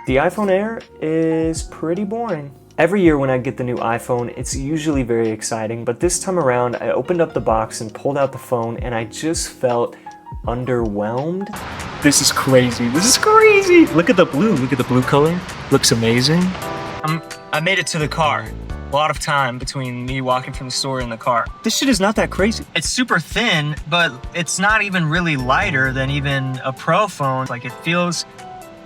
The iPhone Air is pretty boring. Every year when I get the new iPhone, it's usually very exciting, but this time around, I opened up the box and pulled out the phone and I just felt underwhelmed. This is crazy. This is crazy. Look at the blue. Look at the blue color. Looks amazing. I made it to the car. A lot of time between me walking from the store and the car. This shit is not that crazy. It's super thin, but it's not even really lighter than even a Pro phone. Like, it feels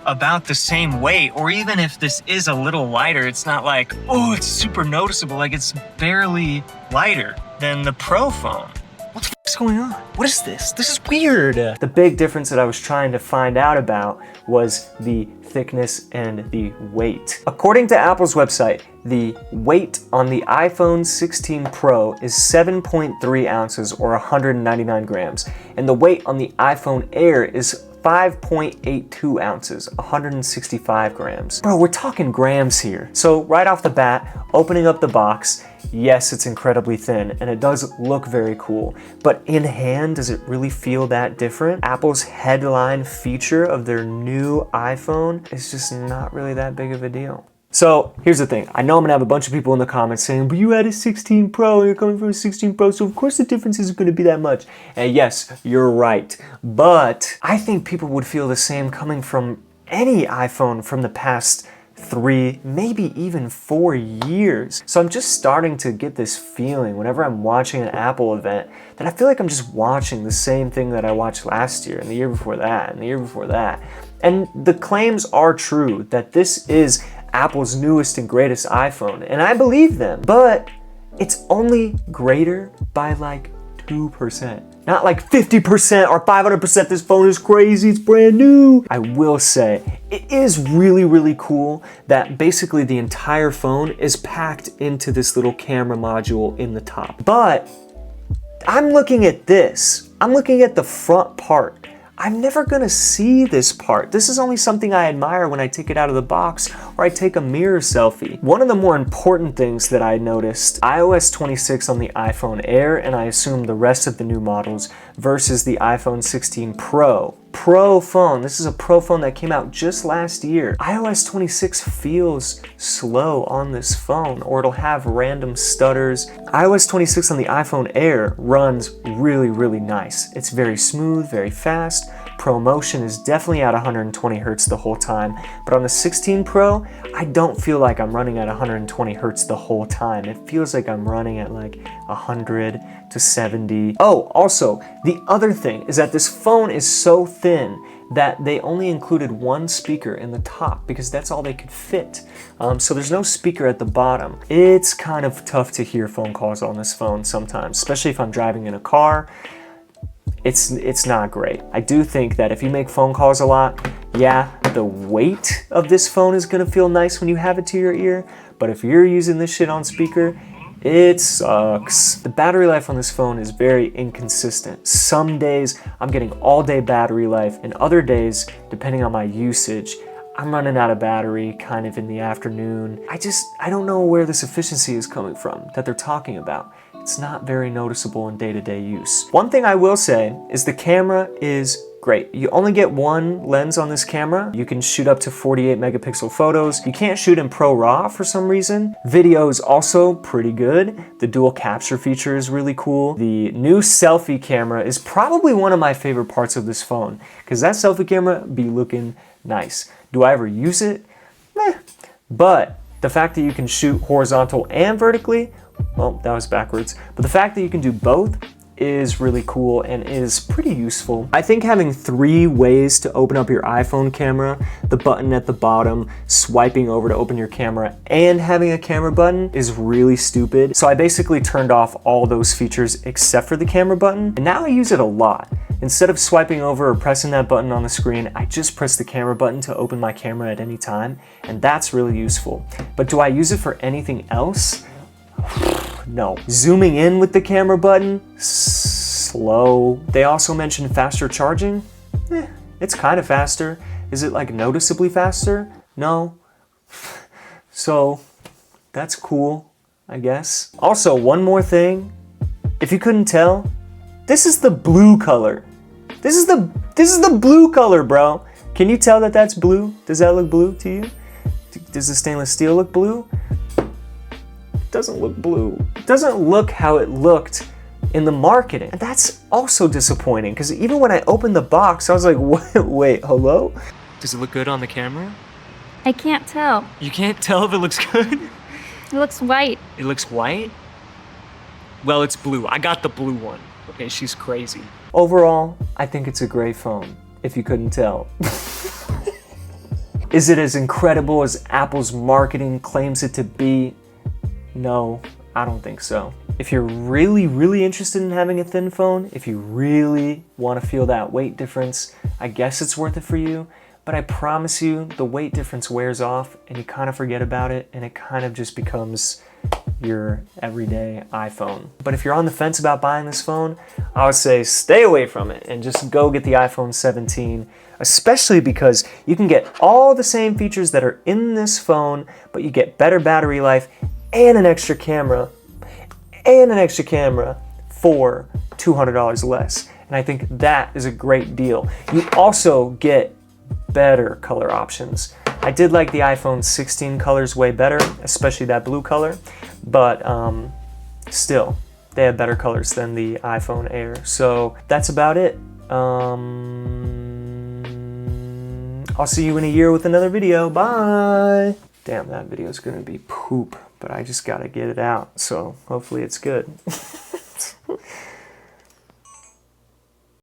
about the same weight, or even if this is a little lighter, it's not like, oh, it's super noticeable. Like, it's barely lighter than the Pro phone. What the f*** is going on? What is this? This is weird. The big difference that I was trying to find out about was the thickness and the weight. According to Apple's website, the weight on the iPhone 16 Pro is 7.3 ounces or 199 grams, and the weight on the iPhone Air is 5.82 ounces, 165 grams. Bro, we're talking grams here. So right off the bat, opening up the box, yes, it's incredibly thin and it does look very cool, but in hand, does it really feel that different? Apple's headline feature of their new iPhone is just not really that big of a deal. So here's the thing. I know I'm gonna have a bunch of people in the comments saying, but you had a 16 Pro and you're coming from a 16 Pro, so of course the difference isn't gonna be that much. And yes, you're right. But I think people would feel the same coming from any iPhone from the past 3, maybe even 4 years. So I'm just starting to get this feeling whenever I'm watching an Apple event that I feel like I'm just watching the same thing that I watched last year and the year before that and the year before that. And the claims are true that this is Apple's newest and greatest iPhone, and I believe them, but it's only greater by like 2%. Not like 50% or 500%, this phone is crazy, it's brand new. I will say, it is really, really cool that basically the entire phone is packed into this little camera module in the top. But I'm looking at this. I'm looking at the front part. I'm never gonna see this part. This is only something I admire when I take it out of the box or I take a mirror selfie. One of the more important things that I noticed, iOS 26 on the iPhone Air, and I assume the rest of the new models, versus the iPhone 16 Pro. Pro phone. This is a Pro phone that came out just last year. iOS 26 feels slow on this phone, or it'll have random stutters. iOS 26 on the iPhone Air runs really, really nice. It's very smooth, very fast. ProMotion is definitely at 120 Hertz the whole time, but on the 16 Pro, I don't feel like I'm running at 120 Hertz the whole time. It feels like I'm running at like 100 to 70. Oh, also, the other thing is that this phone is so thin that they only included one speaker in the top because that's all they could fit. So there's no speaker at the bottom. It's kind of tough to hear phone calls on this phone sometimes, especially if I'm driving in a car. It's not great. I do think that if you make phone calls a lot, yeah, the weight of this phone is gonna feel nice when you have it to your ear, but if you're using this shit on speaker, it sucks. The battery life on this phone is very inconsistent. Some days I'm getting all day battery life, and other days, depending on my usage, I'm running out of battery kind of in the afternoon. I don't know where this efficiency is coming from that they're talking about. It's not very noticeable in day-to-day use. One thing I will say is the camera is great. You only get one lens on this camera. You can shoot up to 48 megapixel photos. You can't shoot in Pro RAW for some reason. Video is also pretty good. The dual capture feature is really cool. The new selfie camera is probably one of my favorite parts of this phone because that selfie camera be looking nice. Do I ever use it? Meh. But the fact that you can shoot horizontal and vertically, well, that was backwards. But the fact that you can do both is really cool and is pretty useful. I think having 3 ways to open up your iPhone camera, the button at the bottom, swiping over to open your camera, and having a camera button is really stupid. So I basically turned off all those features except for the camera button, and now I use it a lot. Instead of swiping over or pressing that button on the screen, I just press the camera button to open my camera at any time, and that's really useful. But do I use it for anything else? No. Zooming in with the camera button, slow. They also mentioned faster charging. It's kind of faster. Is it like noticeably faster? No. So that's cool, I guess. Also, one more thing. If you couldn't tell, this is the blue color. This is the blue color, bro. Can you tell that that's blue? Does that look blue to you? Does the stainless steel look blue? It doesn't look blue. It doesn't look how it looked in the marketing. And that's also disappointing, because even when I opened the box, I was like, wait, hello? Does it look good on the camera? I can't tell. You can't tell if it looks good? It looks white. It looks white? Well, it's blue. I got the blue one. Okay, she's crazy. Overall, I think it's a great phone, if you couldn't tell. Is it as incredible as Apple's marketing claims it to be? No, I don't think so. If you're really interested in having a thin phone, if you really want to feel that weight difference, I guess it's worth it for you. But I promise you, the weight difference wears off and you kind of forget about it, and it kind of just becomes your everyday iPhone. But if you're on the fence about buying this phone, I would say stay away from it and just go get the iPhone 17, especially because you can get all the same features that are in this phone, but you get better battery life and an extra camera for $200 less. And I think that is a great deal. You also get better color options. I did like the iPhone 16 colors way better, especially that blue color, but still, they have better colors than the iPhone Air. So that's about it. I'll see you in a year with another video. Bye! Damn, that video is gonna be poop, but I just gotta get it out, so hopefully it's good.